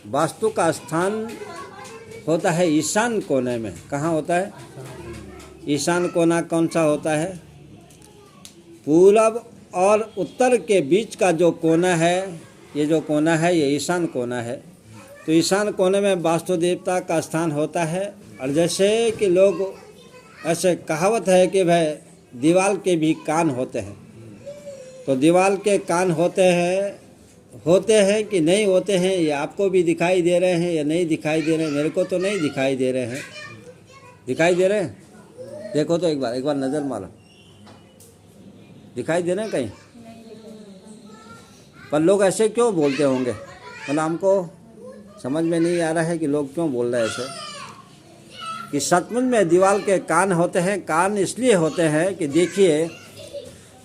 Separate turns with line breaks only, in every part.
वास्तु का स्थान होता है ईशान कोने में। कहाँ होता है? ईशान कोना कौन सा होता है? पूरब और उत्तर के बीच का जो कोना है, ये जो कोना है ये ईशान कोना है। तो ईशान कोने में वास्तु देवता का स्थान होता है। और जैसे कि लोग ऐसे कहावत है कि भाई दीवार के भी कान होते हैं, तो दीवार के कान होते हैं कि नहीं होते हैं, ये आपको भी दिखाई दे रहे हैं या नहीं दिखाई दे रहे हैं? मेरे को तो नहीं दिखाई दे रहे हैं। दिखाई दे रहे हैं? देखो तो एक बार नज़र मारो, दिखाई दे रहे हैं कहीं? पर लोग ऐसे क्यों बोलते होंगे? मतलब हमको समझ में नहीं आ रहा है कि लोग क्यों बोल रहे हैं ऐसे। कि सचमुच में दीवार के कान होते हैं। कान इसलिए होते हैं कि देखिए,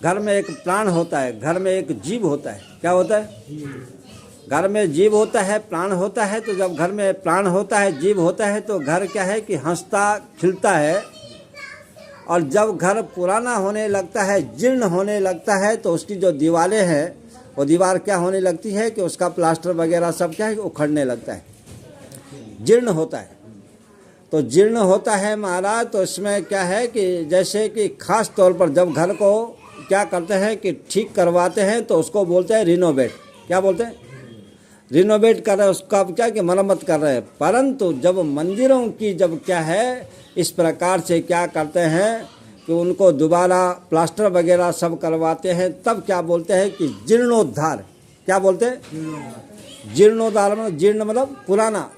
घर में एक प्राण होता है, घर में एक जीव होता है। क्या होता है? घर में जीव होता है, प्राण होता है। तो जब घर में प्राण होता है, जीव होता है, तो घर क्या है कि हंसता खिलता है। और जब घर पुराना होने लगता है, जीर्ण होने लगता है, तो उसकी जो दीवारें हैं वो दीवार क्या होने लगती है कि उसका प्लास्टर वगैरह सब क्या है उखड़ने लगता है, जीर्ण होता है। तो जीर्ण होता है महाराज। तो इसमें क्या है कि जैसे कि खास तौर पर जब घर को क्या करते हैं कि ठीक करवाते हैं, तो उसको बोलते हैं रिनोवेट। क्या बोलते हैं? रिनोवेट कर रहे हैं, उसका क्या कि मरम्मत कर रहे हैं। परंतु जब मंदिरों की जब क्या है इस प्रकार से क्या करते हैं कि उनको दोबारा प्लास्टर वगैरह सब करवाते हैं, तब क्या बोलते हैं कि जीर्णोद्धार। क्या बोलते हैं? जीर्णोद्धार में जीर्ण मतलब पुराना,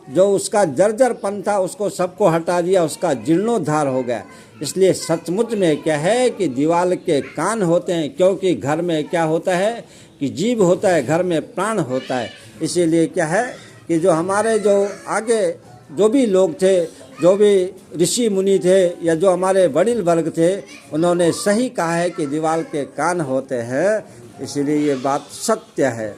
जो उसका जर्जरपन था उसको सबको हटा दिया, उसका जीर्णोद्धार हो गया। इसलिए सचमुच में क्या है कि दीवार के कान होते हैं, क्योंकि घर में क्या होता है कि जीव होता है, घर में प्राण होता है। इसीलिए क्या है कि जो हमारे जो आगे जो भी लोग थे, जो भी ऋषि मुनि थे या जो हमारे वडील वर्ग थे, उन्होंने सही कहा है कि दीवार के कान होते हैं। इसलिए ये बात सत्य है।